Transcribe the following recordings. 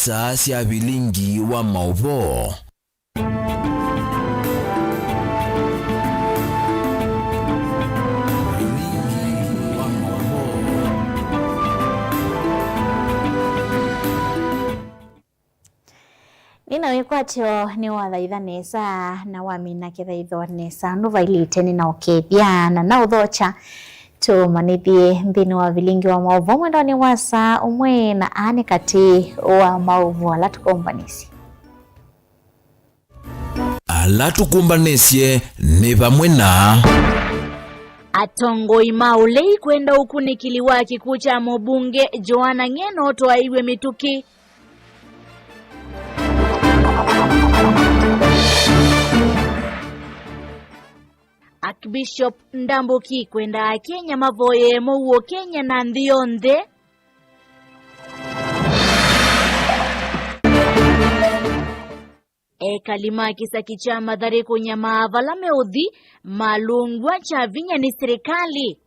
saa cia bilingi wa mauvo. Nina wikwatio ni wathaitha nesa na wamina kithaitho nesa nuvailite ni na ukethiana na uthocha tumanithie nthini wa bilingi wa mauvo mwendani wa saa umwe na ane kati wa mauvo ala tukombanisi. Ala tukumbanisye ni vamwe na atongoi maulei kwenda ukunikili wa kikuu cha mubunge Joanna Ng'eno twaiwe mituki. Archbishop Ndambuki kwenda Kenya mavoye mouo Kenya na ndionthe. Kalima kisa kicha madhari kunyama vala meudhi malungwa cha vinya ni serikali.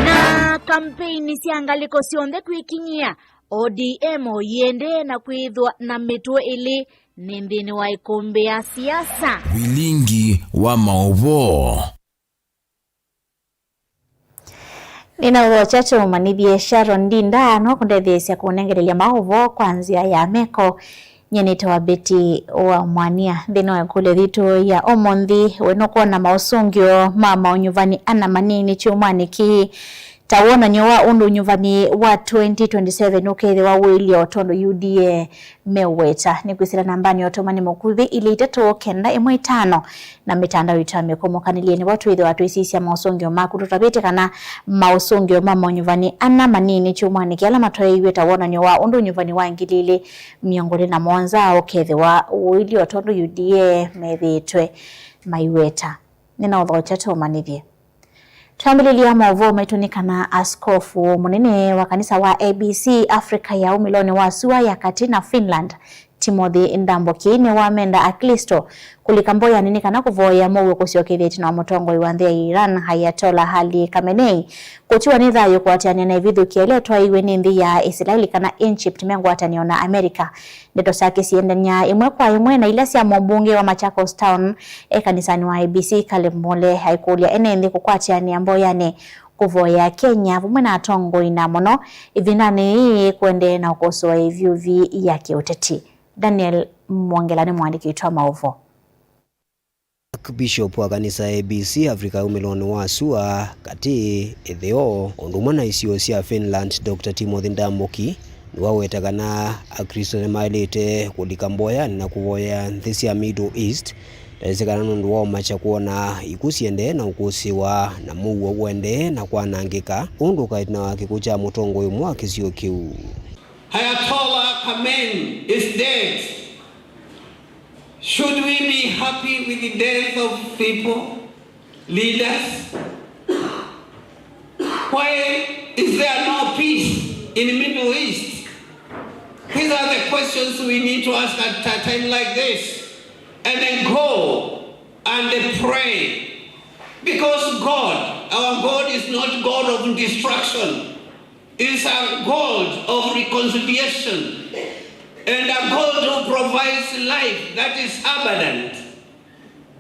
Na kampeni siangaliko sionde kuikinyia ODM yende na kuidhwa na mituwe ili nindini wa ikombe ya siasa. bilingi wa mauvo. Nina uchache umanithie Sharon Ndinda no kundethesya kunengerelia mauvo kwanzia ya meko nyenete wa beti wa mwania thino ya kule thitu ya omonthi wenokona mausungio mama unyuvani ana manini chumani ki tawona nyowa undu unyuvani wa 2027 ukethi wa wili otondo UDA meweta ni kwisira nambani otomani mukuthi ili itatu kenda imwe itano na mitandao itame kumukanilie ni watu ithi watu isisia mausungio maku tutabete kana mausungio mama unyuvani ana manini chumani ki ala matoe iwe tawona nyowa undu unyuvani wa ngilili miongoni na mwanza ukethi wa wili otondo UDA methitwe maiweta nina uthochete umanithie. Tuambililia mauvo metunikana askofu munene wa kanisa wa ABC Afrika ya umiloni wa sua ya katina Finland Timothy Ndambuki ni wamenda aklisto kulikamboya nini kana kuvoya mowe kusioketheti na mutongo iwandhia Iran Ayatollah Ali Khamenei kuchiwa ni thayo kuatiania na vidhu kieletwa iwe ni nthi ya Israeli kana Egypt mengo ataniona Amerika ndeto sake siendania imwe kwa imwe na ila sia mbunge wa Machakos Town kanisani wa ABC Kalembole haikulia ene nthi kukwatiania mboyane kuvoya Kenya vumwe na atongo ina mono ivinani kuende na ukosoa ivyuvi ya kiuteti. Daniel Mwangelani mwandiki itwa mauvo. Archbishop wa kanisa ABC Afrika umiloni wa sua kati itheo undumwa na isio sia Finland Dr. Timothy Ndambuki niwawetagana akristo nemailite kulikamboya na kuvoya nthi cia Middle East taisekana nundu wa macha kuona ikusiende na ukusiwa na muwa wende na kwanangika undu kaitina kikuu cha mutongo umwe kisio kiu. Ayatollah Khamenei is dead. Should we be happy with the death of people, leaders? Why is there no peace in the Middle East? These are the questions we need to ask at a time like this. And then go and pray. Because God, our God is not God of destruction. It is a God of reconciliation and a God who provides life that is abundant.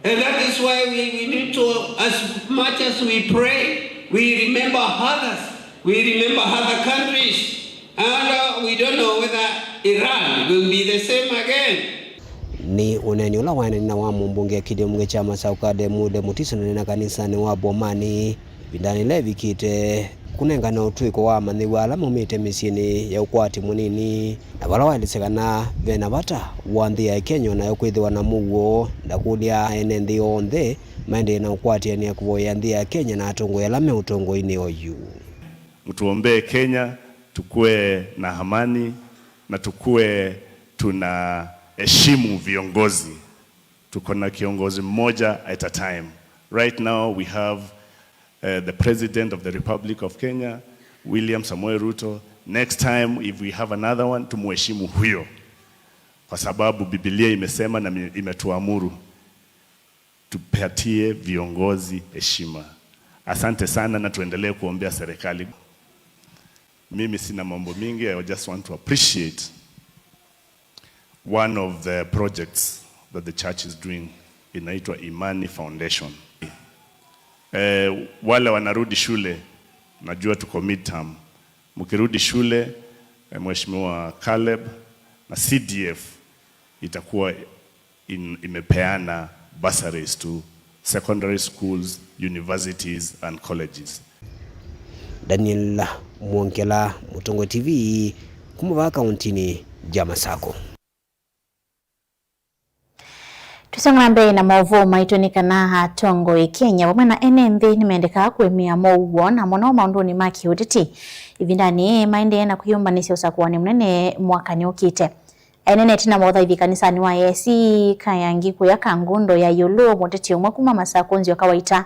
And that is why we need to, as much as we pray, we remember others, we remember other countries, and we don't know whether Iran will be the same again. Ni uneni ula waina wa mbunge kidimu chama cha ukademu demutiso na kanisa ni wa Bomani bindani levi kite kunengana utwiko wa mani wala mumite misini ya ukwati munini na wala walisekana vena bata wanthi ya Kenya na yokwithiwa na muwo ndakulia ene nthi onthe maende na ukwati ni kuvoya nthi ya Kenya na atongo yalame utongo ini oyu. Mtuombee Kenya tukue na amani na tukue tuna heshimu viongozi. Tuko na kiongozi mmoja at a time. Right now we have the President of the Republic of Kenya, William Samoei Ruto. Next time if we have another one, tumuheshimu huyo. Kwa sababu Biblia imesema na imetuamuru tupatie viongozi heshima. Asante sana na tuendelee kuombea serikali. Mimi sina mambo mingi. I just want to appreciate one of the projects that the church is doing. Inaitwa Imani Foundation. Wale wanarudi shule, najua tuko midterm. Mkirudi shule, Mheshimiwa Caleb na CDF itakuwa imepeana bursaries to secondary schools, universities and colleges. Daniel Mwonkela, Mutongo TV, Kumuva Kauntini, Jamasako. Tusanga mbele na maovu maitunika na hatongo Kenya wamana NNV nimeendeka kuemia mouwo na mwana maunduni maki uditi ivindani maende na kuyumba nisi usakuwani mnene mwaka ni ukite NNV tina mwotha hivi kanisani wa yesi kayangi kuyaka ngundo ya yulu mwoteti umwakuma masakunzi wa kawaita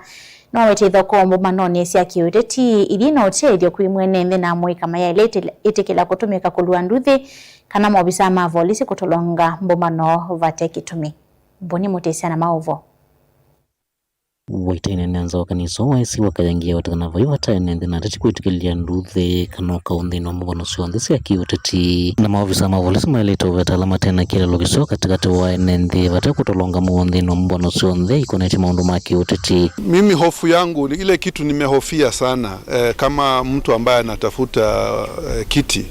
na wawete idhoko mbumanoni yesi ya kiuditi ilina otedio kuimwene NNV na mwika maya ilete itikila kutumika kuluwa nduthi kana mwabisa mavolisi kutolonga mbumano vate kitumi. Mboni mutesi na maovo. Waitaine nanza wakaniso waisi wakayangia watakana vayu wataine na tati kuitikilia nduthi kanoka undi na mbano suandisi ya kiutati na maofisa mavolisi mailito watalama tena kile logiso katikati wa NND wata kutolonga muondi na mbano suandhi ikoneti maundu maki utati. Mimi hofu yangu ni ile kitu nimehofia sana kama mtu ambaye anatafuta kiti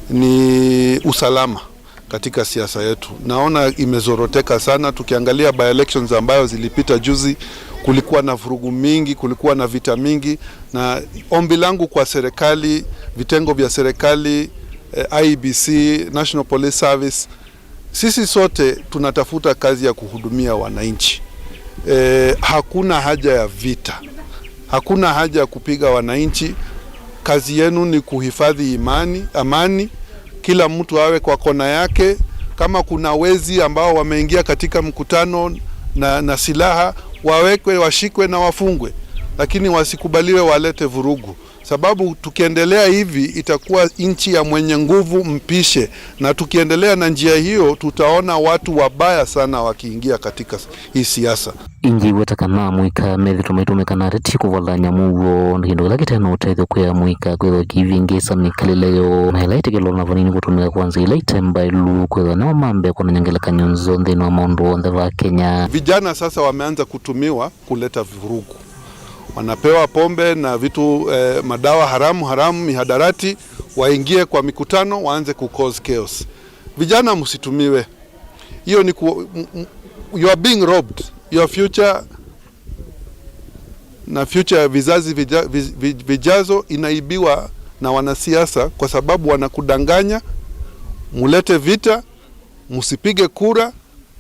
ni usalama katika siasa yetu. Naona imezoroteka sana. Tukiangalia by elections ambayo zilipita juzi, kulikuwa na vurugu mingi, kulikuwa na vita mingi, na ombi langu kwa serikali, vitengo vya serikali, IEBC, National Police Service, sisi sote tunatafuta kazi ya kuhudumia wananchi. Hakuna haja ya vita, hakuna haja ya kupiga wananchi. Kazi yenu ni kuhifadhi amani. Kila mtu awe kwa kona yake. Kama kuna wezi ambao wameingia katika mkutano na silaha, wawekwe, washikwe na wafungwe, lakini wasikubaliwe walete vurugu, sababu tukiendelea hivi itakuwa nchi ya mwenye nguvu mpishe, na tukiendelea na njia hiyo tutaona watu wabaya sana wakiingia katika hii siasa. Ingi watakana mwika medhito maitumekana reti kuvala nyamugo ndindo laki tena utezo kuya mwika kweza kivingisa mnikalileyo na hilaiti kilo na vanini kutumika kwanza hilaiti mbailu kweza na mambe kuna nyangela kanyonzo ndino wa maundu onda wa Kenya. Vijana sasa wameanza kutumiwa kuleta vurugu. Wanapewa pombe na vitu madawa haramu mihadarati, waingie kwa mikutano waanze cause chaos. Vijana msitumiwe. Hiyo ni you are being robbed. Your future na future vizazi vijazo inaibiwa na wanasiasa kwa sababu wanakudanganya, mulete vita, musipige kura,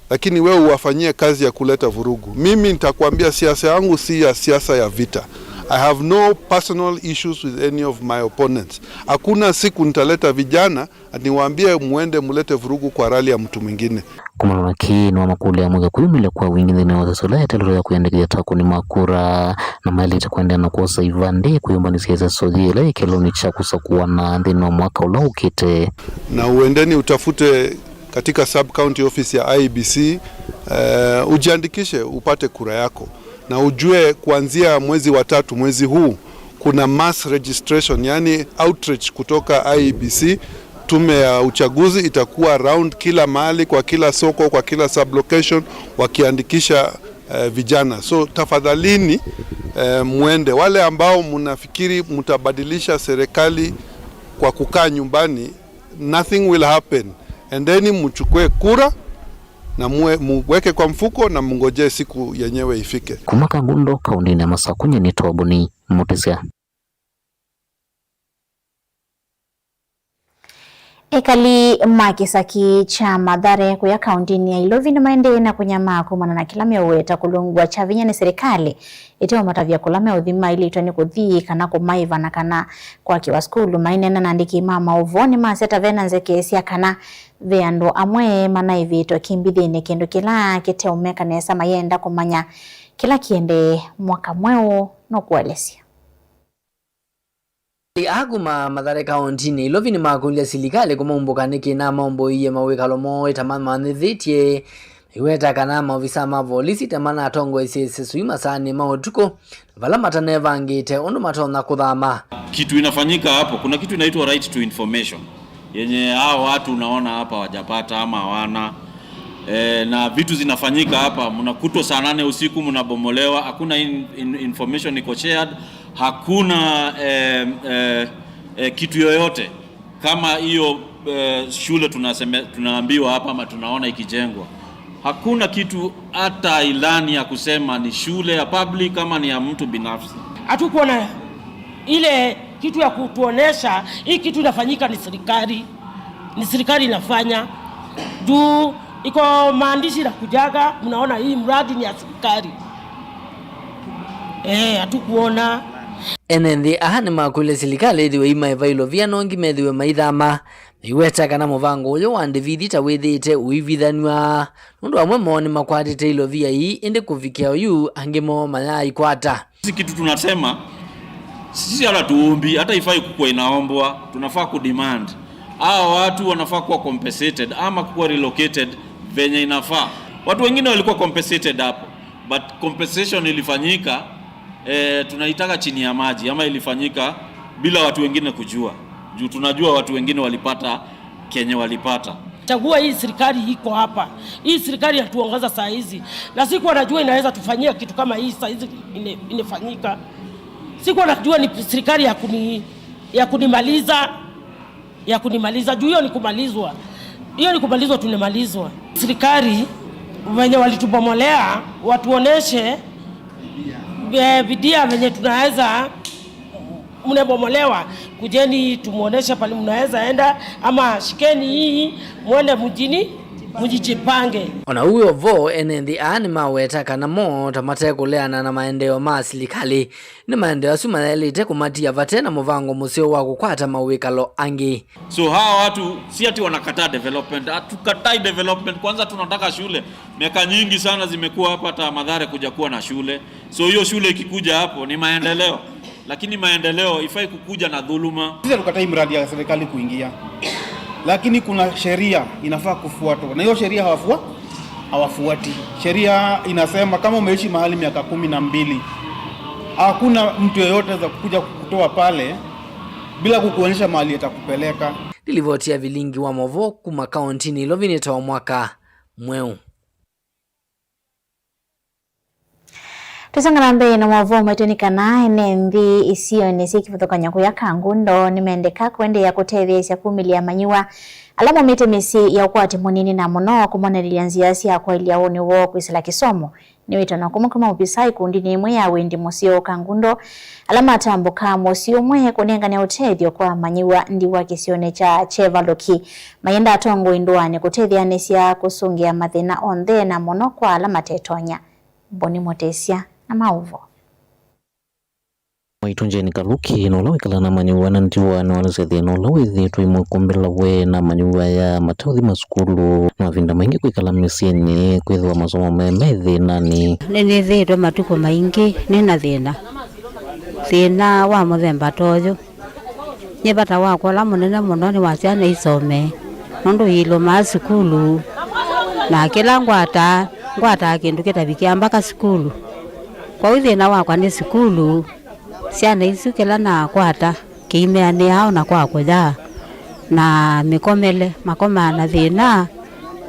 lakini wewe uwafanyie kazi ya kuleta vurugu. Mimi nitakwambia siasa yangu si ya siasa ya vita. I have no personal issues with any of my opponents. Hakuna siku nitaleta vijana aniwaambie muende mulete vurugu kwa rali ya mtu mwingine. Kumana kino wa makuli ya mwega kuyumile kwa wingi dhine wa zasola ya telero ya kuyandekia takuni makura na maili itakuendea na kuosa ivandi kuyumbani sieza sodi ila ikeloni chakusa kuwa na dhine wa mwaka ula ukite. Na uendeni utafute katika sub-county office ya IEBC, ujiandikishe upate kura yako. Na ujue kuanzia mwezi wa 3 mwezi huu kuna mass registration, yani outreach kutoka IEBC. Tume ya uchaguzi itakuwa around kila mahali, kwa kila soko, kwa kila sub-location wakiandikisha vijana. So tafadhalini muende. Wale ambao mnafikiri mtabadilisha serikali kwa kukaa nyumbani, nothing will happen. Endeni mchukue kura na muweke kwa mfuko na mngoje siku yenyewe ifike. Kumaka ngundo kaunti na Masakunye ni Tobuni Mutesia. Ekali makisaki cha madhare kuya kaunti ni ya Ilovi na maende na kunyama kumana na kilame uweta kulungwa chavinya ni serikali ito matavya kulame udhima ili itwani kuthii kana kumaiva na kana kwa kiwa skulu maine na nandiki mama uvoni maaseta vena nzeke siya kana veando amwe manaivi ito kimbidhine kendo kila kete umeka nesa mayenda kumanya kila kiende mwaka mweo no kuwalesia. Aguma Mathare County ni Ilovi ni makulia silikale kuma umbukane kina mambo iye mawekalo mo itamani manithitie iweta kana maofisa ma polisi temana atongo isese suima sani mautuko vala matane vangite ondo matona kuthama. Kitu inafanyika hapo, kuna kitu inaitwa right to information yenye hao watu unaona hapa wajapata ama hawana. Na vitu zinafanyika hapa, mnakutwa saa 8 usiku mnabomolewa, hakuna information iko shared, hakuna kitu yoyote kama hiyo shule tunaambiwa hapa ama tunaona ikijengwa. Hakuna kitu hata ilani ya kusema ni shule ya public kama ni ya mtu binafsi. Hatukuona ile kitu ya kutuonesha hii kitu inafanyika ni serikali inafanya. Juu iko maandishi la kujaga, mnaona hii mradi ni ya serikali. Hatukuona. Enendi ahani makule serikali diwe ima evailo vya nongi medhiwe maithama. Iweta kana muvango uyo wandivithi ta withite uivithanwa. Nundu amwe moni makwatite ilo vya hii indi kufikia uyu angemo mayai kwata. Sisi kitu tunasema, sisi hala tuumbi, hata ifai kukua inaombwa, tunafaa kudemand. Hao watu wanafaa kuwa compensated ama kuwa relocated venye inafaa. Watu wengine walikuwa compensated hapo, but compensation ilifanyika tunaitaka chini ya maji ama ilifanyika bila watu wengine kujua. Juu tunajua watu wengine walipata kenye walipata. Chagua hii serikali iko hapa. Hii serikali hatuongoza saa hizi. Na siku wanajua inaweza tufanyia kitu kama hii saa hizi inafanyika. Siku wanajua ni serikali ya kunimaliza. Juu hiyo ni kumalizwa. Hiyo ni kumalizwa, tunamalizwa. Serikali wenye walitubomolea watuoneshe vidia venye tunaweza mnebomolewa, kujeni tumuonesha pale mnaweza enda, ama shikeni hii muende mjini mujichipange. Ona huyo vo enendi anima weta kana mo tamate kuleana na maendeleo ma serikali ni maendeleo suma elite kumatia vatena muvango musio wa kukwata mawikalo angi. So hawa watu si ati wanakataa development, hatukatai development. Kwanza tunataka shule. Miaka nyingi sana zimekuwa hapa hata Mathare kuja kuwa na shule. So hiyo shule ikikuja hapo ni maendeleo. Lakini maendeleo ifai kukuja na dhuluma. Sisi tukatai mradi ya serikali kuingia. Lakini kuna sheria inafaa kufuatwa. Na hiyo sheria hawafuati. Sheria inasema kama umeishi mahali miaka 12, hakuna mtu yeyote za kukuja kukutoa pale bila kukuonyesha mahali atakupeleka. Nilivotia Vilingi wa Movo kuma kaunti ni Lovineta wa mwaka mweu. Tusanga nambe na mwavu mwetunika na NMV isiyo nisiki kutoka nyaku ya Kangundo nimeendeka kwende ya kutethesya kumilia manyiwa alamo mite misi ya ukwati munini na muno kumone lilianziasi ya kwa iliaoni uo kuisila kisomo niwito na kumukuma upisai kundi ni imwe ya wendi musio Kangundo alama atambuka musio mwe kunenga ni utethyo kwa manyiwa ndiwa kisione cha Chevaloki mayenda atongo induani kutethya nesia kusungia mathina ondhe na muno kwa alama tetonya Boni Motesia na Mauvo. Maitunjeni Kaluki no lawikala na manyuwa na ntiwa na wanasethi no lawithi tuimwe kumbila we na manyuwa ya matauthi maskulu na vinda maingi kuikala misieni kwithwa masomo memethi nani. Nini thitwe matuko maingi nina thina wa muthemba toyo nyebata wakwa la munene muno ni wasiana isome nundu ilo ma skulu na kila ngwata kindu kitabikia mpaka skulu. Kwa hiyo thina wakwa ni skulu ciana icio kila na kwata kiimeani hao na kwa kuja na mikomele makoma na thina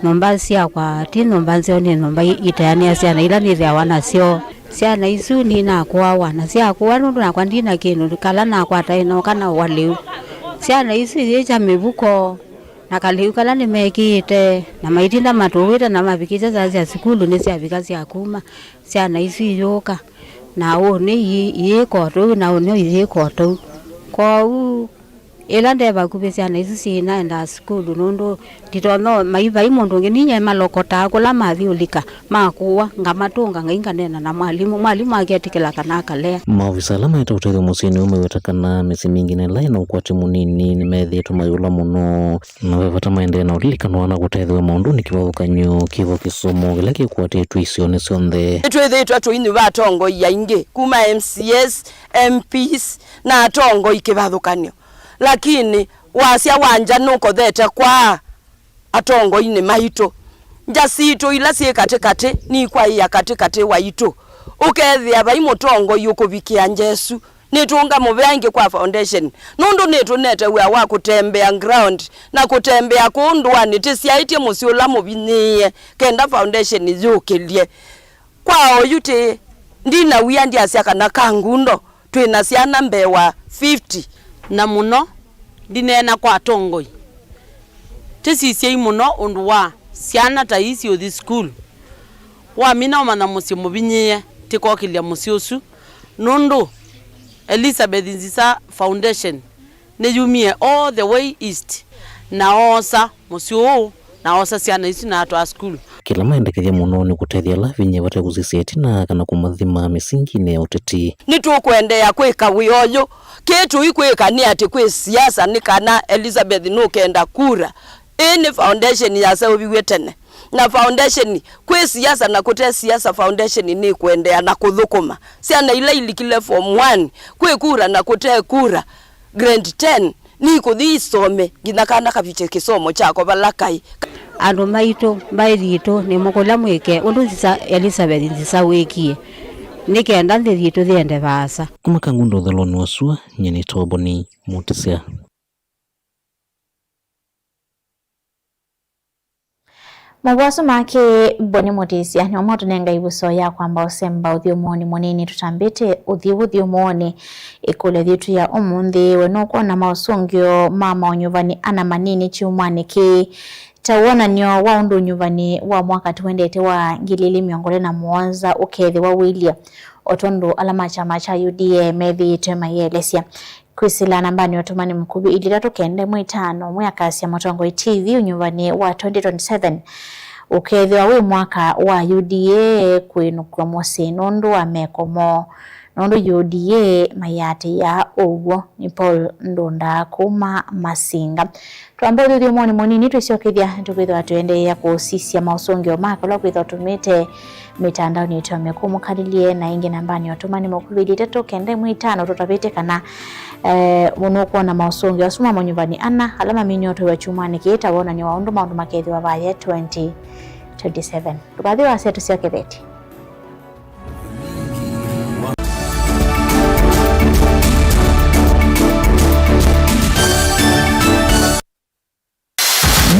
nomba cia kwa ti nomba cio ni nomba iteania ciana ila ni thia wana cio ciana icio ni na kwa wana cia kwa nundu na kwa ndina kinu kala na kwata ino kana waliu ciana icio ija mibuko na kaliu kala ni mekite na maitinda matuwita na mabikije za skulu ni cia bika cia kuma ciana icio yoka na oni yikoto na oni yikoto kwa ila ndeba kubesiana icio cina enda skulu nundu titono maiva imundu ngininye malokota kula mathiulika makuwa ngamatunga ngainganena na mwalimu agiatikila kana kale maofisa alama eta uteithio musini umewetakana misi mingine laina ukwati munini nimethietu mayula muno na wevata maende na ulilikano wana kuteithio maundu ni kivavukanyo kivo kisomo gila kikwati tuisione sionthe twithiitwe atuini batongo yaingi kuma MCS MPs na atongo ikivathukanio lakini wasia wanja nuko thete kwa atongo ine maito njasito ila sie katikati ni kwa ya katikati wa ito ukethia bai mutongo yukubikia Yesu nitunga mubengi kwa foundation nundu nitunete wa kutembea ground na kutembea kundwani tisiaitie musiula mubinie kenda foundation yukilie kwao yute ndina wiyandi asiaka na kangundo twina siana mbewa 50 na muno ndinena kwa tongoi tisisiei muno undu wa siana ta isi othi school wa mina omana musi mubinyie tikokilia musi usu nundu Elizabeth Nzisa Foundation neyumie all the way east na osa musi uu na osa siana isi na atwa school kila maendekeria muno ni kutethia la vinye wate kuziseti na kana kumathima misingi ne uteti nitukwendea kwika wiyoyo ketu ikwika ni ati kwi siasa ni kana Elizabeth nukenda kura ini foundation ya sawe tene na foundation kwi siasa na kute siasa foundation ni kuendea na kuthukuma siana ile ilikile form 1 kwi kura na kute kura grade 10 ni kuthisome ginakana kabiche kisomo chako balakai andu maitu bairito ni mukula mwike undu Nzisa Elizabeth Nzisa wikie nikenda nthithito thiende basa kumakangundo thaloni wasua nyeni toboni mutisia Mwawasu make boni mutisia ni omoto nenga ibuso ya kwamba osemba uthiumoni monini tutambite uthiumoni ikule thitu ya omunthi wenoko na mausungio mama onyuvani ana manini chiumani ki tawonanio wa undu nyuvani wa mwaka tuendete wa ngilili miongole na muonza ukethi wa William otondo alama chama cha UDA methi tema yelesia Kwisila nambani otumani mkubi idilatu kende mwitano mwakasi ya Motongoi TV unyuvani wa 2027 ukethi wa mwaka wa UDA kuinukwa mwasi nundu wa mekomo nundu UDA mayati ya ugo ni Paul Ndunda kuma Masinga tuambo dhudio mwoni monini tuisiokithia tukwithwa tuende ya kusisia mausungio maka lwa kwithwa tumite mitandao ni ito mekumu kadilie na ingi nambani otumani mkubi idilatu kende mwitano tutapite kana munuko na mausungio asuma monyuvani ana alama minyoto wa chumani kiita wona ni waundu maundu makethi wa vaye 2027 tukathi wa setu siokitheti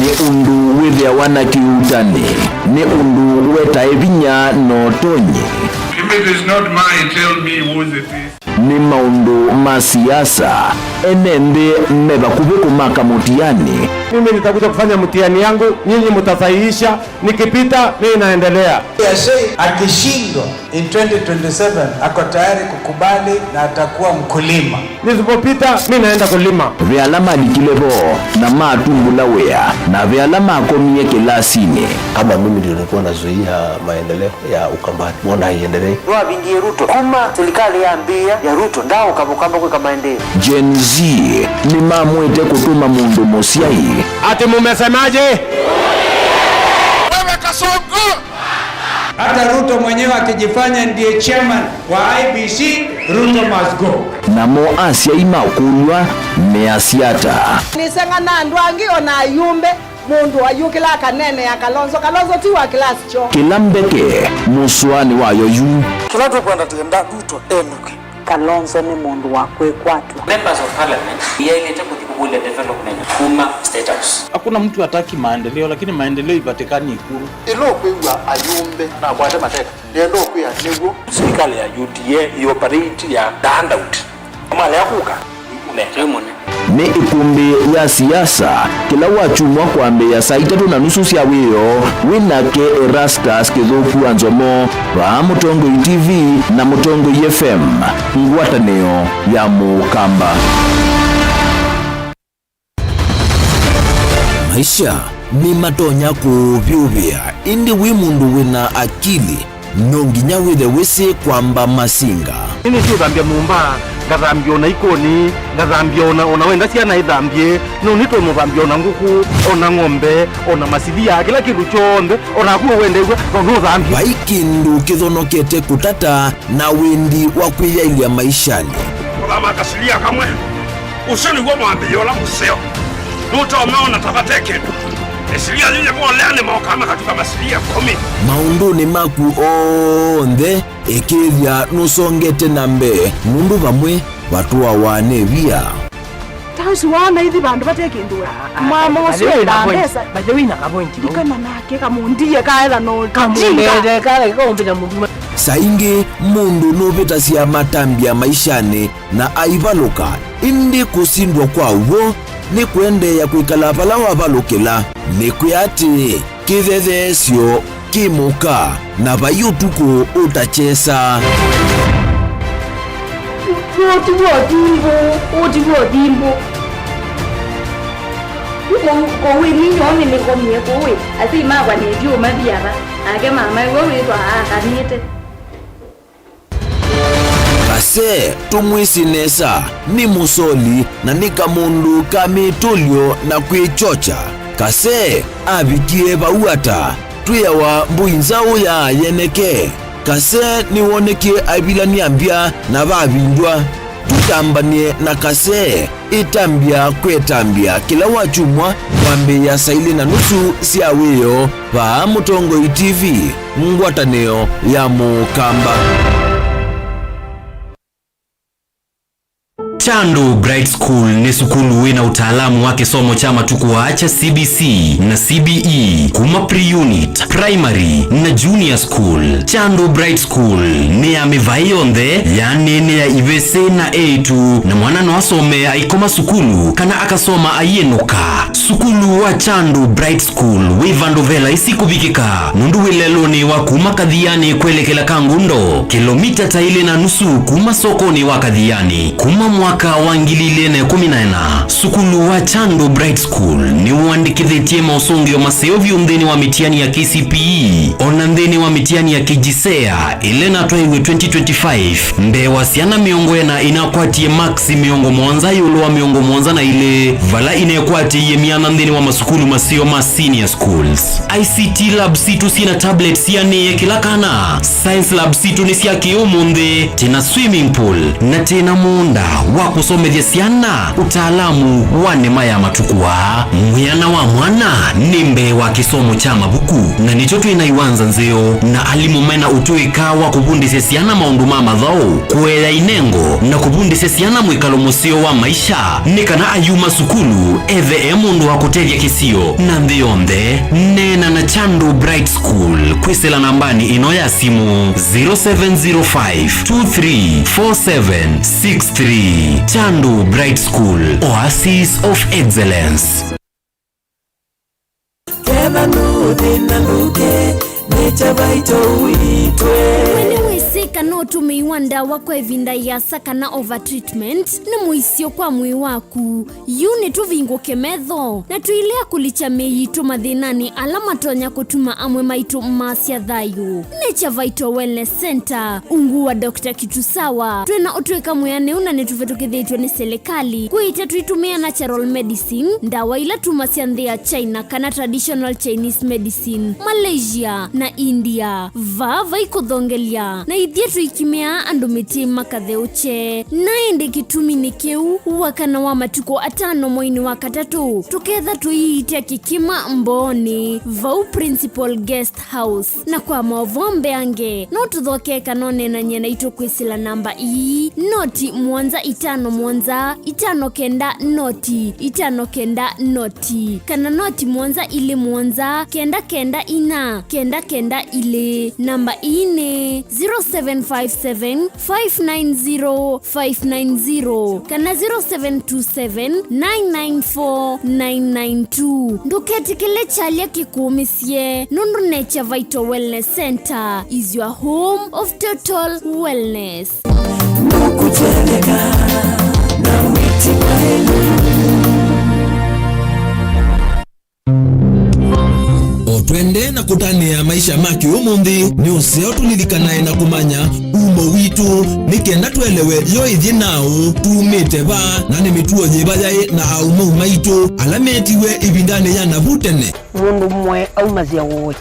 ni undu withia wana kiutani ni undu weta evinya notonye If it is not mine, tell me whose it is. ni maundu masiasa enende meba kubiku maka mutiani mimi nitakuja kufanya mtihani yangu nyinyi mtasahihisha nikipita mimi naendelea akishindwa in 2027 ako tayari kukubali na atakuwa mkulima nisipopita mimi naenda kulima vyalama likilevo na matumbula wea na vyalama akomie kilasini kama mimi ndio nilikuwa nazuia maendeleo ya Ukambani mbona haiendelee Roa bingie Ruto kuma serikali yaambia ya Ruto ndao kabukamba kwa maendeleo Gen Z ni mamwete kutuma mundu mosiai ati mumesemaje Wewe Kasongo hata Ruto mwenyewe akijifanya ndiye chairman wa IBC Ruto must go namo asia imakulwa measiata nisengana ndwangi ona yumbe mundu ayukila kanene ya Kalonzo ti wa class cho kilambeke muswani wayo yu tunataka kwenda tenda Ruto enuke Kalonzo ni mundu wa kwekwatwa members of parliament yeye ile development kuma state house hakuna mtu hataki maendeleo lakini maendeleo ipatikani Ikulu ilo kwa ayumbe na kwa mateka ndio kwa nego serikali ya UDA operate ya handout kama leo kuka umetemone ni ikumbi ya siasa kila wachumwa kwambe ya saa 3:30 cia wiyo winake Erastus Kithuku Anzomo wa Mutongoi TV na Mutongoi FM ngwatanio ya Mukamba. Maisha ni matonya kuvyuvya indi wi mundu wina akili nonginya withe wisi kwamba masinga ini sio dhambia mumba ngathambia ona ikoni ngathambia ona wenda ciana ithambie no nito muthambia ona nguku ona ng'ombe ona masithia kila kindu chonde ona kuo wende no thambia baikindu kithonokete kutata na wendi wa kwiyailia maishani Baba kasilia kamwe usoni kwa mwambio la museo Ruto ameona tafateke Esilia lile mwolene mwokama katika masilia 10. Maunduni maku onthe ikithia nusongete nambe mundu vamwe watuwa wane via Tausi wana hithi bandu batekindura mama wasio ndesa baje wina kapointi dikana nake kamundiye kaela no kamundede kale kombina mundu saingi mundu nuvita cia matambia maishani na aivaluka indi kusindwa kwauvo ni kuendeya kwikala vala wavalukila ni kwiati kithethesyo kimuka na vayutuku utachesa Otimbo. Ko we ni nyoni ni ko mie ko we. Ati ma kwa ni ju ma biara. Ake mama go we kwa kanite. Kase tumwisinesa ni musoli na ni kamundu kamitulyo na kwichocha. Kase avikie vauata tuyawa mbuinzao ya yeneke. Kase ni woneke abilaniambia na vavindwa tutambanie na kase itambia kwetambia kila wachumwa wambe ya saili na nusu siaweyo pa Mutongo TV ngwataneo ya Mukamba. Chandu Bright School ni sukulu wina utaalamu wa kisomo cha matukuwa cha CBC na CBE kuma pre-unit, primary na junior school. Chandu Bright School ni ya mivayonde ya nene ya ivese na A2 na mwana no asome aikoma sukulu kana akasoma ayenuka. Sukulu wa Chandu Bright School wivandovela isikubikika nundu wileloni wa kuma Kadhiani kwelekela Kangundo kilomita taile na nusu kuma sokoni wa Kadhiani kuma mwaka wangilile 14. Sukulu wa Chandu Bright School ni uandikithĩtie mausongio maseo viundheni wa mitiani ya KCPE onandheni wa mitiani ya KJSEA ile na twaiwe 2025 mbe wasiana miongo na inakwatie maxi miongo mwanza yulo wa miongo mwanza na ile vala inekwatie mianandheni wa masukulu maseo ma senior schools. ICT lab situ sina tablets yani kila kana. Science lab situ ni siya kiumunde tena swimming pool na tena munda wa kusomethia ciana utaalamu wa nema ya matukua. Mwiana wa mwana nimbe wa kisomo cha mabuku na nicho twinaiwanza nzeo na alimu mena utuika wa kubundisya ciana maundu ma mathau kuela inengo na kubundisya ciana mwikalo musio wa maisha nikana ayuma sukulu ethe mundu wa kutethia kisio na nthionthe nena na Chandu Bright School kwisela nambani ino ya simu 0705234763. Chandu Bright School, Oasis of Excellence. Kana utumiwa ndawa kwa evinda yasa kana overtreatment na muisio kwa mwi waku yuni tuvingo kemetho na tuilea kulicha meitu mathinani alama tonya kutuma amwe maitu masya thayu Nature Vital Wellness Center ungu wa Dr. Kitusawa twena utuweka muyane una netuvetukithitwe ni serikali kuita tuitumia natural medicine ndawa ila tumasya nthia China kana traditional Chinese medicine Malaysia na India vava ikuthongelia na ithia tuikimea andu mitima katheuche na indi kitumi ni kiu wakana wa matuko 5 moini wa 3 tuketha tuiitia kikima mboni vau principal guest house na kwa mavombe ange no tuthoke kanone na nyena ito kwisila namba ii noti mwanza 5 mwanza 5 kenda noti 5 kenda noti kana noti mwanza ili mwanza kenda kenda ina kenda kenda ile namba ine 0757590590 kana 0727994992 nduketi kile chalia kikumisye nundu Nature Vital Wellness Center is your home of total wellness. Otwende na kutania maisha maki umundi ni useo tulilikanae na kumanya umo witu nikenda tuelewe yo ithi nao tumite ba na ni mituo nyibayae na aumo maitu alametiwe ibindane ya navutene mundu mwe aumazia woi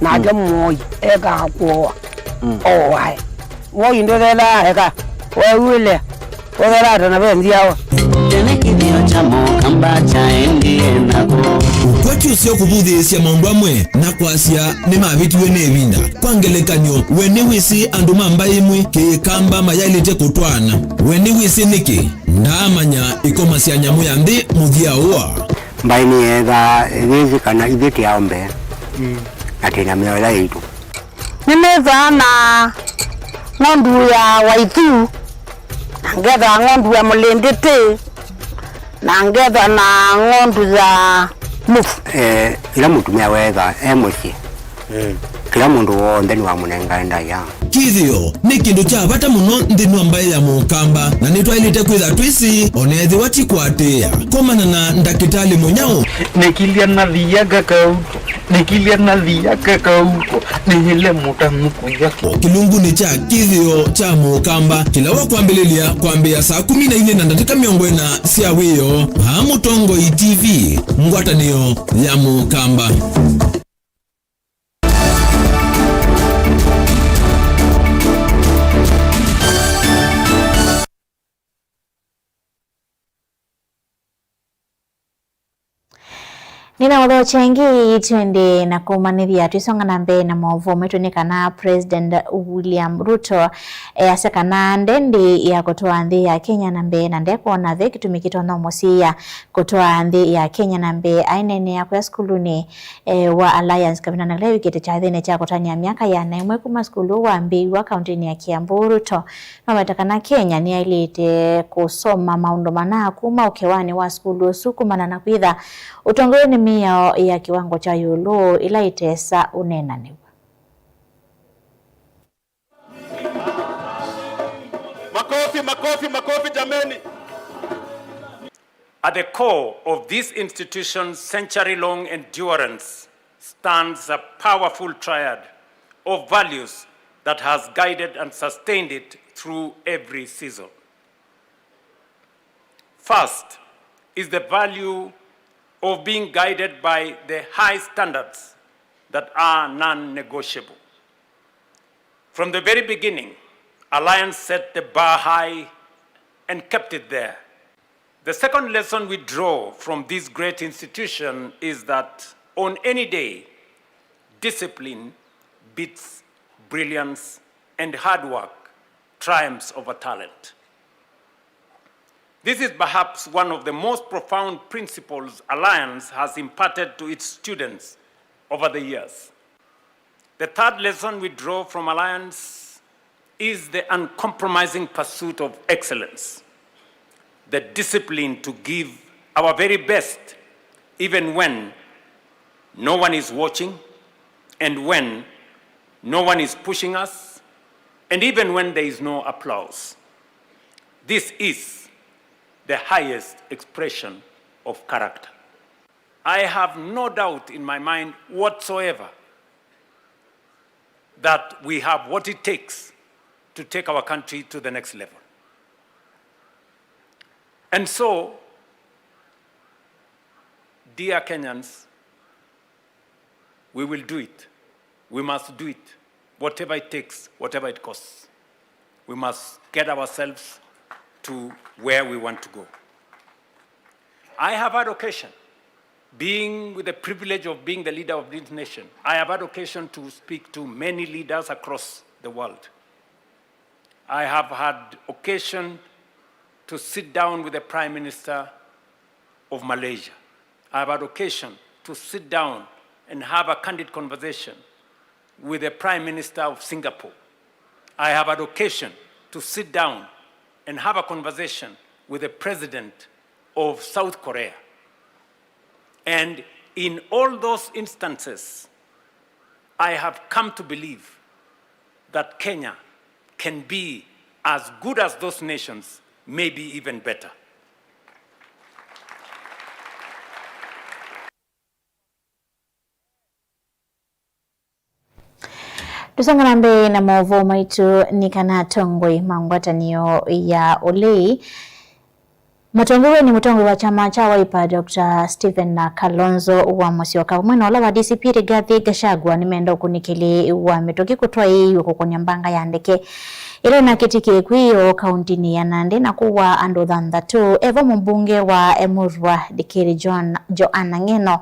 na aja mwoi eka kwa owai woi ndo thela eka wai wile Ogarata na benzi yao. Tenekithio cha mukamba chaendie nabo. Ukwati usio kubudhisya maundu amwe na kwasia ni mabitiwe nebinda. Kwangelekanyo weni wisi andu mamba imwe kikamba mayalite kutwana. Weni wisi niki ndamanya ikomasya nyamu ya nthi muthia uwa. Mbaini etha thithi kana ithiti yaombe. Atina miola itu. Nimeza na ng'ondu ya Waithu, ngetha ng'ondu ya Mulinditi, na ngetha na ng'ondu za Mufu. Ila mutumia wetha muci. Kila mundu wonthe ni wa munenga ndaya. Kithio ni kindu cha bata muno nthini mbae ya mukamba na nitwailite kwitha twisi onethi watikwatia komana na ndakitali munyao nikilia na thiaga kauko nikilia na thiaga kauko nihile mutanuku yako kilungu ni cha kithio cha mukamba kila wa kwambililia kwambia saa 14 na dakika 40 cia wiyo ha Mutongo TV ngwatanio ya mukamba. Nina wadho chengi twende na kumanithia tuisonga na mbe na maovu metunika na President William Ruto asekana ndendi ya kutoa nthi ya Kenya na mbe na ndeko na the kitumikito no musia kutoa nthi ya Kenya na mbe ainene ya kwa skuluni wa Alliance kabina na lewi kiti cha thine cha kutania miaka ya na imwe kuma skulu wa mbi wa kaunti ya Kiambu. Ruto mametakana Kenya ni ailite kusoma maundo mana kuma ukewani wa skulu sukumana na kwitha utongoni mia ya kiwango cha yulu ila itesa unenaniwa. Makofi jameni. At the core of this institution's century-long endurance stands a powerful triad of values that has guided and sustained it through every season. First is the value of being guided by the high standards that are non-negotiable. From the very beginning, Alliance set the bar high and kept it there. The second lesson we draw from this great institution is that on any day, discipline beats brilliance and hard work triumphs over talent. This is perhaps one of the most profound principles Alliance has imparted to its students over the years. The third lesson we draw from Alliance is the uncompromising pursuit of excellence, the discipline to give our very best even when no one is watching and when no one is pushing us and even when there is no applause. This is the highest expression of character. I have no doubt in my mind whatsoever that we have what it takes to take our country to the next level. And so, dear Kenyans, we will do it. We must do it, whatever it takes, whatever it costs. We must get ourselves to where we want to go. I have had occasion, being with the privilege of being the leader of this nation, I have had occasion to speak to many leaders across the world. I have had occasion to sit down with the Prime Minister of Malaysia. I have had occasion to sit down and have a candid conversation with the Prime Minister of Singapore. I have had occasion to sit down and have a conversation with the President of South Korea. And in all those instances, I have come to believe that Kenya can be as good as those nations, maybe even better. Tusonga mbe na maovu maitu ni kana tongoi mangwatanio ya Olei. Mutongwe ni mutongo wa chama cha Wiper Dr. Stephen Kalonzo wa Musyoka mwena ola wa DCP Rigathi Gachagua nimenda kunikili wa metoki kutoa hii yuko kwenye mbanga ya ndeke Ile na kitike kwiyo kauntini ya Nandi na kuwa ando thanthatu evo mbunge wa Emurwa Dikiri Joanna Ng'eno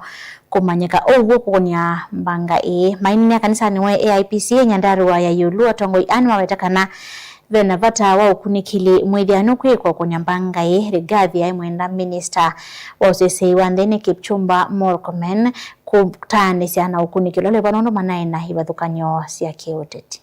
kumanyika oguo kugonia mbanga maini ya kanisa niwe AIPC Nyandarua ya Yulu atongoi ani wawetakana vena vata wa ukunikili mwithiano kwikwa kugonia mbanga Rigathi ya mwenda minister wa usesei wa Nthini Kipchumba Murkomen kutanisya na ukunikili ole banondo manae na hivathukanyo cia kiuteti.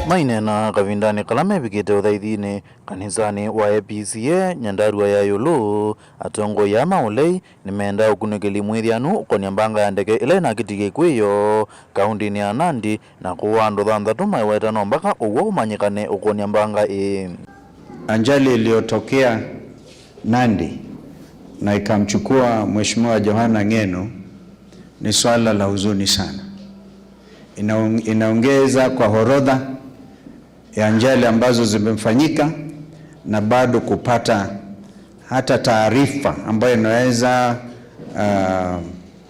Maine na kavindani kalame vikite uthaithini kanisani wa APCA Nyandarua ya Yulu atongo ya maulei nimeenda ukunikili mwithianu ukonia mbanga ya ndeke ile na kitike kwiyo kauntini ya Nandi na kuwa andu thanthatu maiwetano mpaka uwo umanyikane ukonia mbanga Anjali iliyotokea Nandi na ikamchukua Mheshimiwa Joanna Ng'eno ni swala la huzuni sana. Inaongeza kwa horodha ya ajali ambazo zimefanyika na bado kupata hata taarifa ambayo inaweza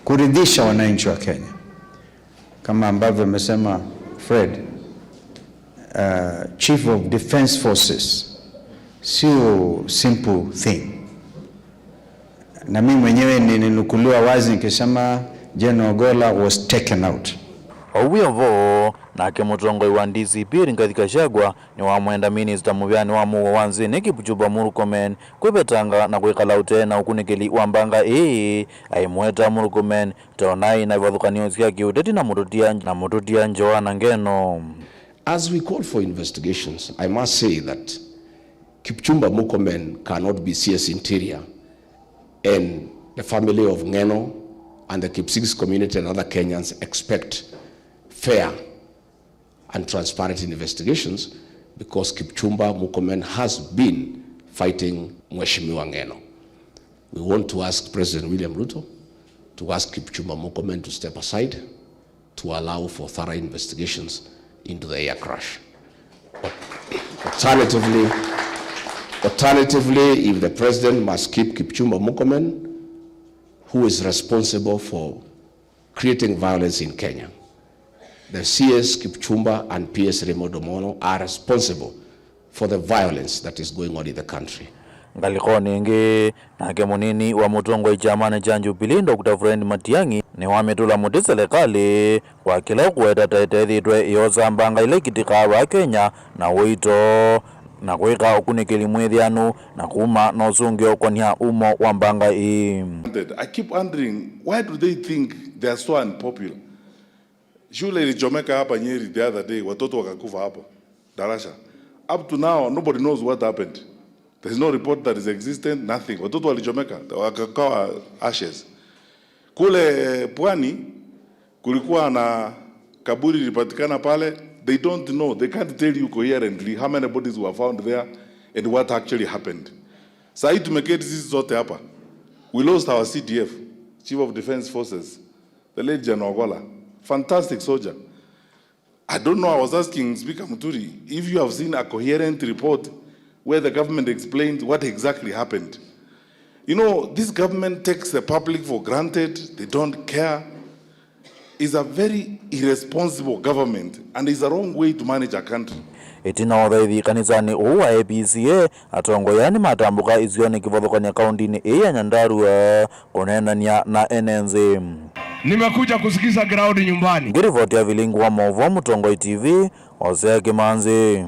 kuridhisha wananchi wa Kenya. Kama ambavyo amesema Fred, Chief of Defense Forces, sio simple thing. Na mimi mwenyewe nilinukuliwa wazi nikisema General Ogolla was taken out. Owiavo na kemutongo wa DCP Rigathi Gachagua ni wa mwenda minister mubyani wa muwa wanzini Kipchumba Murkomen kwebetanga na kwikala utena ukunikili wa mbanga aimweta Murkomen tonai na vathukanio cia kiuteti na mututia Joanna Ng'eno. As we call for investigations, I must say that Kipchumba Murkomen cannot be CS Interior, and the family of Ng'eno and the Kipsigis community and other Kenyans expect fair and transparent investigations because Kipchumba Murkomen has been fighting Mheshimiwa Ng'eno. We want to ask President William Ruto to ask Kipchumba Murkomen to step aside to allow for thorough investigations into the air crash. Alternatively, if the President must keep Kipchumba Murkomen, who is responsible for creating violence in Kenya, the CS Kipchumba and PS Raymond Omolo are responsible for the violence that is going on in the country. Ngalikoni nge na kemunini wa mutongo ichamane cha Jubilee Dr. Fred Matiang'i ni wametula muti serikali kwa kila kuweta taitethitwe yoza mbanga ile kitika wa Kenya na wito na kwika ukunikili mwithianu na kuma na usungio konia umo wa mbanga I keep wondering, why do they think they are so unpopular? Shule ilichomeka hapa Nyeri the other day, watoto wakakufa hapa darasha. Up to now, nobody knows what happened. There is no report that is existent, nothing. Watoto walichomeka, wakakawa ashes. Kule Pwani, kulikuwa na kaburi lipatikana pale. They don't know, they can't tell you coherently how many bodies were found there and what actually happened. Sahi tumeketi sisi zote hapa. We lost our CDF, Chief of Defense Forces, the late General Ogolla. Fantastic soldier. I don't know, I was asking Speaker Muturi if you have seen a coherent report where the government explained what exactly happened. You know, this government takes the public for granted, they don't care. It's a very irresponsible government and it's a wrong way to manage a country. Itina othaithi kanisani uwa APCA atongo yani matambuka izioni kivothokanya kauntini ya Nyandarua kunenania na NNZ. Nimekuja kusikiza ground nyumbani. Ngirivoti ya vilingu wa Movo Mutongo TV Hosea Kimanzi.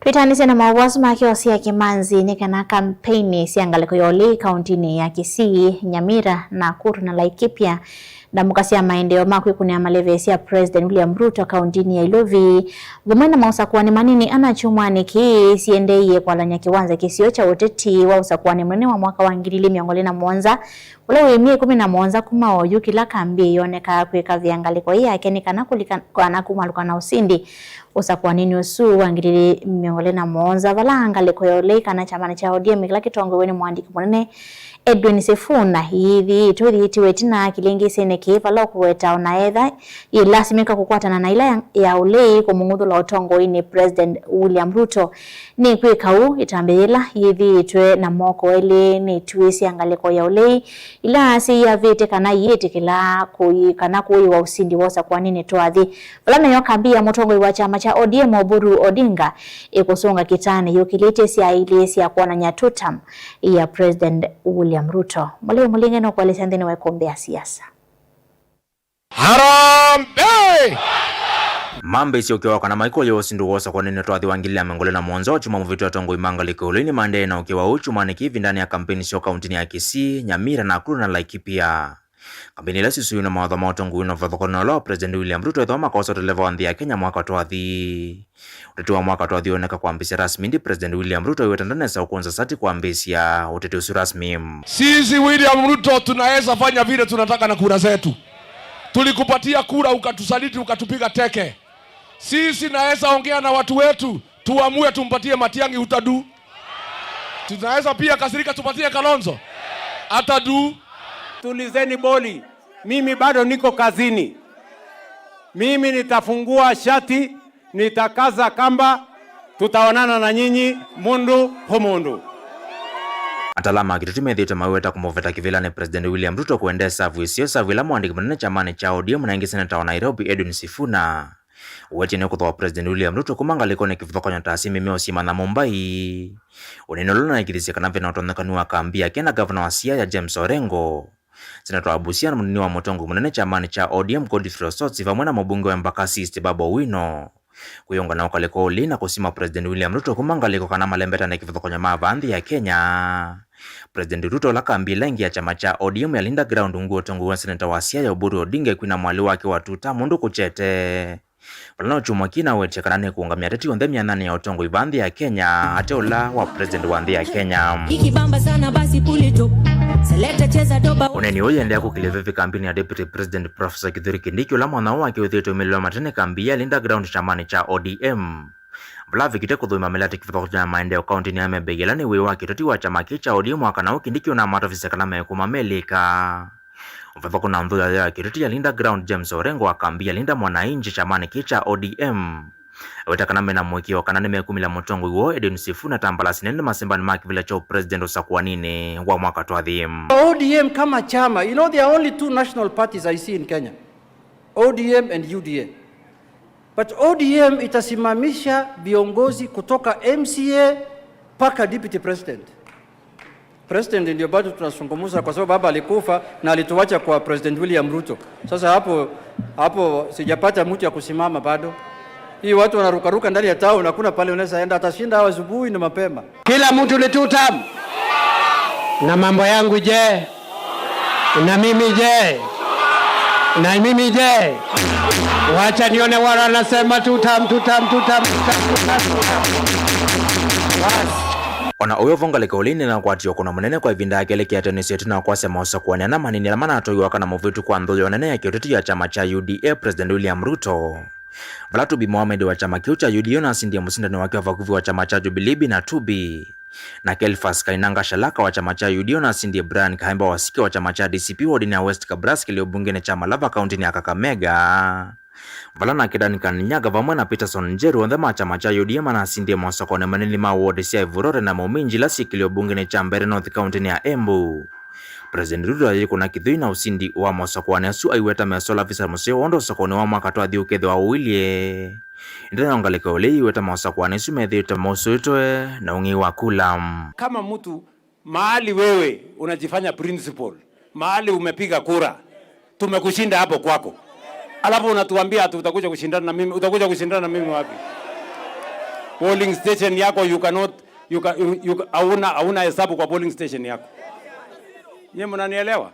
Twitanise na mawazo make Hosea Kimanzi ni kana kampeni siangaliko yoli kauntini ya Kisii, Nyamira, Nakuru na Laikipia na mukasi ya maendeleo makwe kuna malevesi ya President William Ruto kauntini ya Ilovi vumwena mausakuwani manini anachumwani ki siendeye kwa lanya kiwanza kisio cha uteti wa usakuwani mnene wa mwaka wa ngirili miongole na mwonza ule wemie 11 kumao yuki la kambi yoneka kweka viangaliko ya keni kana kulikana kumaluka na usindi usakuwani nusu wa ngirili miongole na mwonza vala angaliko yole kana chamani cha ODM kila kitongo weni mwandiki mnene Edwin Sifuna hivi tuthitiwe tina kilingisi kivala kuweta onaetha ilasimika kukwatana na ila ya ulei kumungudhula utongo-ini President William Ruto ni kwikau itambila hivi itwe na moko ili ni tuisi angaliko ya ulei ila si ya vete kana yeti kila kana kui wa usindi wosa kwa nini tuadhi fulana yokambia mutongo wa chama cha ODM Oburu Odinga ikusunga kitani yukilete siya ili siya kuona nyatutam ya President William Ruto. Mwale mulingeno kwa lisandini wa kombea siasa. Harambe! Mambe isi ukiwa wakana maiko ya usindu wosa kwa nini tuadhi wangili ya mengole na mwonzo chuma mvitu ya tongo imanga likiulini mande na ukiwa uchu maniki ndani ya kampeni sio kauntini ya Kisii, Nyamira na Nakuru na Laikipia. Kampeni lesi suyu na mawadha mautongo ino vathokono lao President William Ruto ethoma kosa tulewa wandhi ya Kenya mwaka tuadhi. Uteti wa mwaka tuadhi oneka kwa ambisi rasmi ndi President William Ruto iwetandanesa ukonza sati kwa ambisi ya uteti usu rasmi. Sisi William Ruto tunaweza fanya vile tunataka na kura zetu. Tulikupatia kura ukatusaliti ukatupiga teke. Sisi naweza ongea na watu wetu tuamue tumpatie Matiang'i utadu. Tunaweza pia kasirika tupatie Kalonzo atadu. Tulizeni boli, mimi bado niko kazini. Mimi nitafungua shati, nitakaza kamba, tutaonana na nyinyi mundu homundu. Atalama kitutime dhita maweta kumoveta kivilane President William Ruto kuendesa vuisio savila mwandiki mnene chamane cha ODM na ingi seneta wa Nairobi Edwin Sifuna. Uwetine kutwa President William Ruto kumanga likone kifutoko nyota meo sima na Mumbai. Uninolona ikidisi kanave na utonekani wa kambia kena governor wa Siaya James Orengo. Senator wa Busia na munini wa Mutongo mnene chamane cha ODM Godfrey Osotsi vamwena mbunge wa Embakasi East Babu Owino. Kuyonga na ukaleko uli na kusima President William Ruto kumanga liko kana malembeta na kifutoko nyama avandhi ya Kenya. President Ruto lakambi lengi ya chama cha ODM ya linda ground nguo tongo wa Senator wa Siaya Oburu Odinga kwina mwali wake wa tuta mundu kuchete. Palano chumwa kina weche kanane kuungamia teti ondemi ya nani ya utongo ibandhi ya Kenya ateola wa President wandhi ya Kenya. Ikibamba sana basi pulito seleta cheza doba. Uneni oye ndea kukilevevi kampini ya Deputy President Professor Kithure Kindiki ula mwana wake uthito umilwa matene kambi ya linda ground chamani cha ODM. Vlavi kiteko dhui mamelati kifitoko jana maendeo kaunti ni ame begelani wewa kitoti wa chama kicha ODM wakana Kindiki una matofisa kaname kumamelika. Mfadhoko na mdhuya ya kiriti ya linda ground James Orengo wakambia linda mwanainji chamani kicha ODM. Wetakana na mwiki wakanane mekumila Mutongo uo Edwin Sifuna tambala sinende masembani maki vila cho President Osakwanini wa mwaka tuadhim. ODM kama chama, you know there are only two national parties I see in Kenya. ODM and UDA. But ODM itasimamisha viongozi kutoka MCA paka deputy president. President ndio bado tunasungumuza kwa sababu baba alikufa na alituacha kwa President William Ruto. Sasa hapo sijapata mtu ya kusimama bado. Hii watu wanarukaruka ndani ya town na kuna pale unaweza enda atashinda hawa asubuhi na mapema. Kila mtu ni tutam. Na mambo yangu je? Na mimi je? Na mimi je? Wacha nione wala wanasema tutam. Ona uyo vonga leke ulini na kwa tiyo kuna mnene kwa ivinda yake leke ya tenisi yetu na kwa sema osa kuwania na manini la mana atoyi waka na mvitu kwa ndhuli onene ya kioteti ya chama cha UDA President William Ruto. Vlatu Bi Mohamed wa chama kiu cha UDA na Cindy Musindani wake wakuvi wa chama cha Jubilee na Tubi. Na Kelfas Kainanga Shalaka wa chama cha UDA na Cindy Brian Kahemba wasike wa chama cha DCP wodini ya West Kabraski lio bunge ne chama lava kaunti ni ya Kakamega. Valana kidani kaninyaga vamwe na Peterson Njeru ondhema chama cha UDM na Cindy Mosoko ne manili mawodi siya Ivurore na Muminji lasiki lio bunge ne chambere North County ni ya Embu. President Ruto aliko na kithui na usindi wa Mosoko anesu aiweta mesola visa museo ondo soko ni wa mwaka toa dhiu kedhi wa uwilie. Ndena ongaleke olei weta Mosoko anesu medhiuta mosuitoe na ungi wa kulam. Kama mtu mahali wewe unajifanya principal, mahali umepiga kura, tumekushinda hapo kwako. Alafu unatuambia ati utakuja kushindana na mimi, utakuja kushindana na mimi wapi? Polling station yako hauna hesabu kwa polling station yako. Nyie mnanielewa?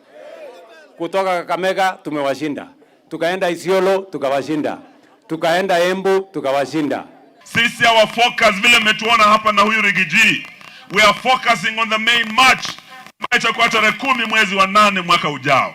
Kutoka Kakamega tumewashinda. Tukaenda Isiolo tukawashinda. Tukaenda Embu tukawashinda. Sisi our focus vile mmetuona hapa na huyu Rigiji. We are focusing on the main match. Mecha kwa tarehe 10 mwezi wa 8 mwaka ujao.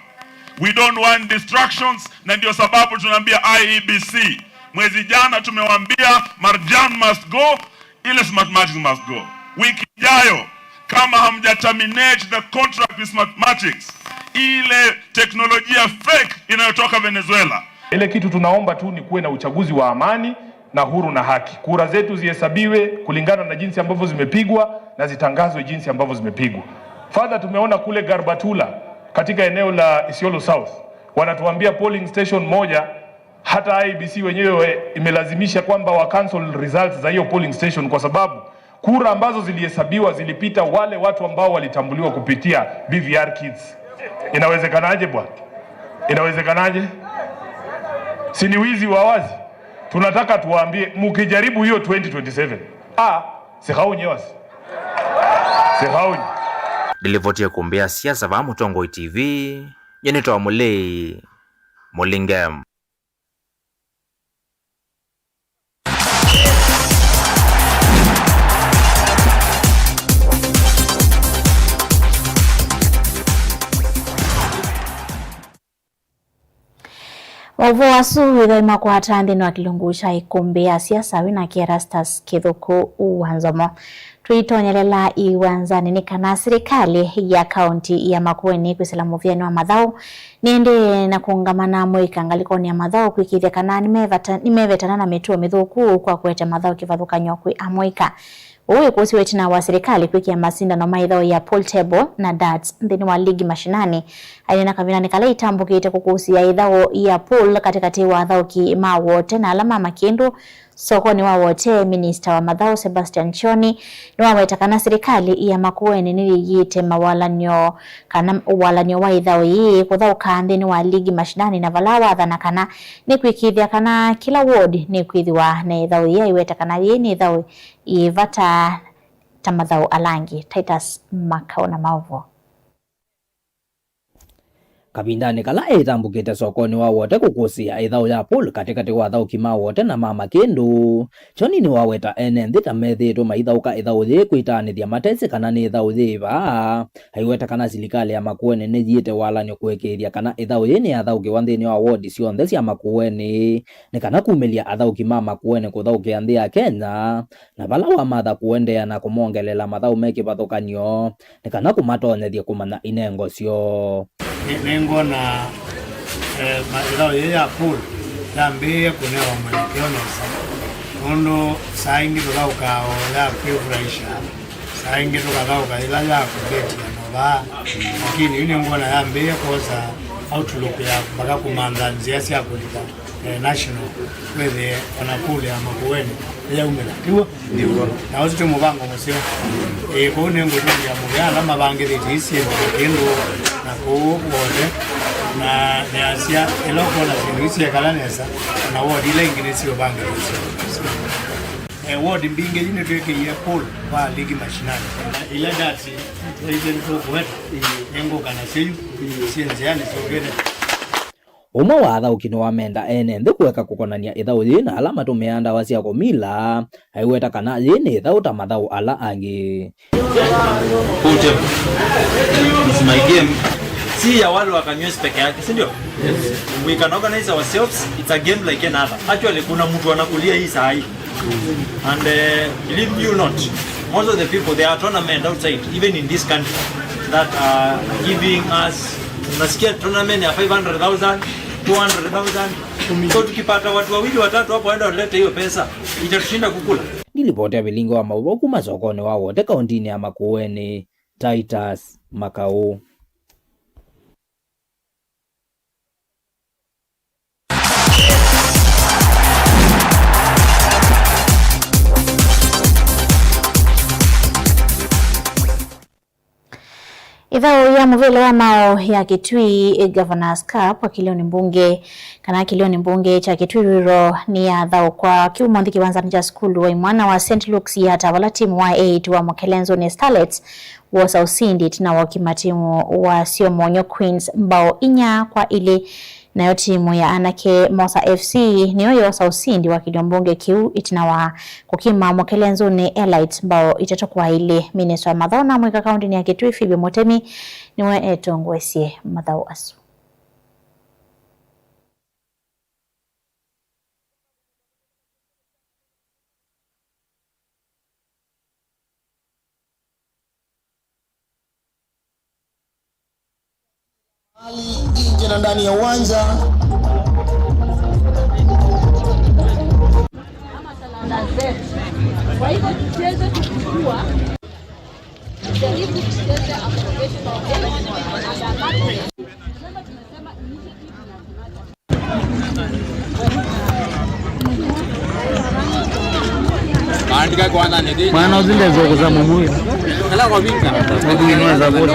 We don't want distractions na ndio sababu tunaambia IEBC. Mwezi jana tumewaambia Marjan must go, ile mathematics must go. Wiki ijayo kama hamja terminate the contract with mathematics, ile teknolojia fake inayotoka Venezuela. Ile kitu tunaomba tu ni kuwe na uchaguzi wa amani na huru na haki. Kura zetu zihesabiwe kulingana na jinsi ambavyo zimepigwa na zitangazwe jinsi ambavyo zimepigwa. Further, tumeona kule Garbatula katika eneo la Isiolo South wanatuambia polling station moja, hata IEBC wenyewe imelazimisha kwamba wa cancel results za hiyo polling station kwa sababu kura ambazo zilihesabiwa zilipita wale watu ambao walitambuliwa kupitia BVR kits. Inawezekanaje bwana? Inawezekanaje? Si ni wizi wa wazi? Tunataka tuwaambie mkijaribu hiyo 2027. Sihaunye wasi. Sihaunye. Nilivotia kumbea siasa va Mutongo TV, yenitoa Mulei Mulingam. Ovo wasu withoima kwa atanthini wa kilungu cha ikumbi ya siasa wina Erastus Kithuku uwanzomo. Tuitonyelela iwanzani ni kana serikali ya kaunti ya Makueni kwisila muvyani wa Mathau niende na kuungamana mwikangalikoni ya Mathau kwikithia kana nimevetana na mituo mithuku kwa kuete Mathau kivathukanyo kwi amwika. Uwe kusi wetina wa serikali kwikia masindano maithao ya pool table na darts nthini wa ligi mashinani. Aina kavinani kala itambukite kukusia ithao ya pool katikati wa athauki ma wote na alama makindu sokoni wa wote. Minister wa Mathau Sebastian Choni ni waweta kana serikali ya Makueni niliyite mawalanyo kana walanyo wa ithao hii kuthauka nthini wa ligi mashinani na valawa thana kana ni kwikithia kana kila ward ni kwithiwa na ithao hii iweta kana hii ni ithao ivata Tamathau alangi. Titus Makao na Maovo. Kabindani kala itambukite sokoni wa wote kukusia ithao ya pool katikati wa athauki ma wote na mama kindu. Choni ni waweta enenthi ta methitu maithauka ithao thi kwitanithia matesi kana ni ithao thiva. Haiweta kana serikali ya Makueni ni thiite walanyo kwekiria kana ithao thi ni athauki wa nthini wa ward cionthe cia Makueni ni kana kumilia athauki ma Makueni kuthaukia nthi ya Kenya na vala wa matha kuendea na kumongelela Mathau mekivathukanio ni kana kumatonyethia kumana inengo cio. Nengona ithao ya pool yambie kunewa mwelekeo nesa nondo saingi tuthauka ya kwifurahisha saingi tukathauka ila ya kubeti nova lakini yune ngona yambie kosa outlook ya mpaka kumanda nzia cia kulika national wethe ona pool ya Makueni ya umela ndiwo na wote mubango musio kone ngotundi ya mugala mabangiriti isi ndo na kuwote na neasia elokona sinisi ya kalanesa na ward ile ingine sio bangiriti ward mbinge yine tweke ya pool kwa ligi mashinani ile dati ile ndio kweta yengo kana seyu sienziani sogene. Umwe wa athauki ni wamenda enenthi kuweka kukonania ithau thi na ala matumeanda wacia kumila aiweta kana thi ni ithau ta Mathau ala angi. It's my game. Si ya wale wakanywesi peke yake, si ndio? We can organize ourselves. It's a game like another. Actually kuna mtu anakulia hii saa hii. And believe you not, most of the people, they are tournament outside, even in this country, that are giving us unasikia tournament ya 500,000, 200,000. So tukipata watu wawili watatu hapo waenda walete hiyo pesa, itatushinda kukula. Nilipotea vilingo wa Mathau kuma sokoni wa wote kauntini ya Makueni. Titus Makao. Ithao ya muvile wa mao ya Kitui Governors Cup wakilioni mbunge kana kilioni mbunge cha Kitui Rural ni ya thao kwa kiumonthi kiwanzani cha skulu wa imwana wa St. Luke's ya tavala timu wa 8 wa Mokelenzo ni Starlets wosa usindi tina wakimatimu wa Siomonyo Queens mbao 4 kwa ili nayo timu ya Anake Mosa FC niyo yosa usindi wa kiliombunge kiu itina wa kukima Mokelenzo ni Elite mbao itatokwa ile. Minister wa Mathau na mweka kaunti ni ya Kitui Phoebe Motemi niwe etongwesie Mathau asu. nje na ndani ya uwanja. Kwa hivyo tucheze tukijua jaribu tucheze application of andika kwanza ni mwana uzinde zoko za mumuyo kala kwa vinga ndio inaweza bora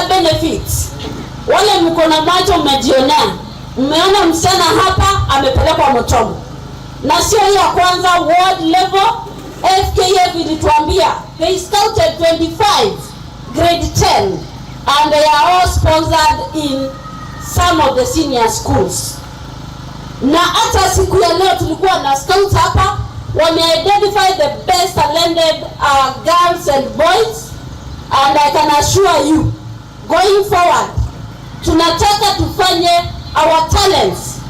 benefits. Wale mko na macho mmejionea. Mmeona msichana hapa amepelekwa Mutombo. Na sio ya kwanza, world level FKF ilituambia they scouted 25 grade 10 and they are all sponsored in some of the senior schools. Na hata siku ya leo tulikuwa na scouts hapa, wame identify the best talented girls and boys, and I can assure you going forward tunataka tufanye our talents,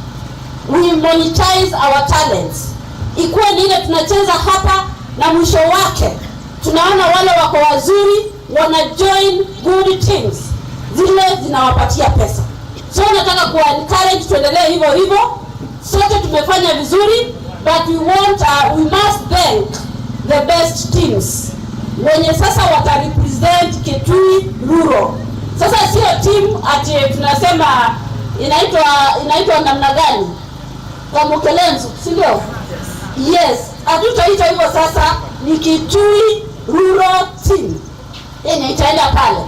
we monetize our talents. Ikuwe ni ile tunacheza hapa na mwisho wake tunaona wale wako wazuri wana join good teams, zile zinawapatia pesa. So nataka ku encourage tuendelee hivyo hivyo. Sote tumefanya vizuri, but we want we must thank the best teams wenye sasa wata represent Kitui Rural. Sasa sio team ati tunasema inaitwa namna gani? Kwa Mkelenzu, si ndio? Yes, hatutaita hivyo sasa, ni Kitui Rural Team. Yenye itaenda pale.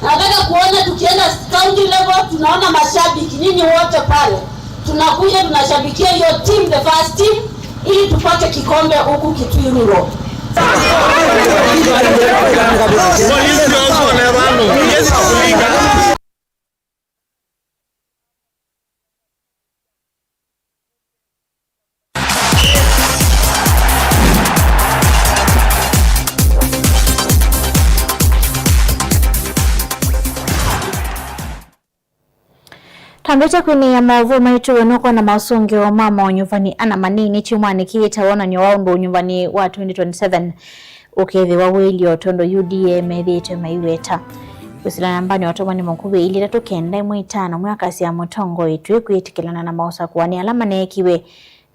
Nataka kuona tukienda county level tunaona mashabiki nyinyi wote pale. Tunakuja tunashabikia hiyo team, the first team, ili tupate kikombe huku Kitui Rural. Tambeta kuni ya mavu maitu wenoko na masungi wa mama wa nyumbani ana manini chumani kiita wana nyowaundu nyumbani wa 2027 ukethi wa wili otondo UDA methite maiweta usila nambani watomani mkube ili tatu kenda mwitano mwakasi ya Mutongo itu kuitikilana na mausa kuwani alama nekiwe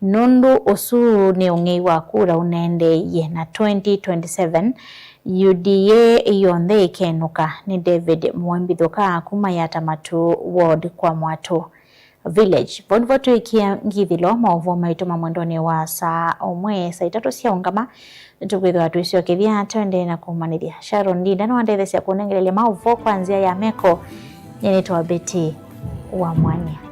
nundu osu ni ungei wa kura unende ye na 2027 UDA yonde ikenuka ni David Mwambithuka kuma ya Tamatu Ward kwa Mwatu Village. Vonvotu ikia ngithilo maovo maituma mwendoni wa saa omwe saa itatu cia ungama tukwithu watu isio kithia twende na kumanithia Sharon Ndinda no andethesia kunengelele maovo kwanzia ya meko nyenetwa Beti wa Mwanya.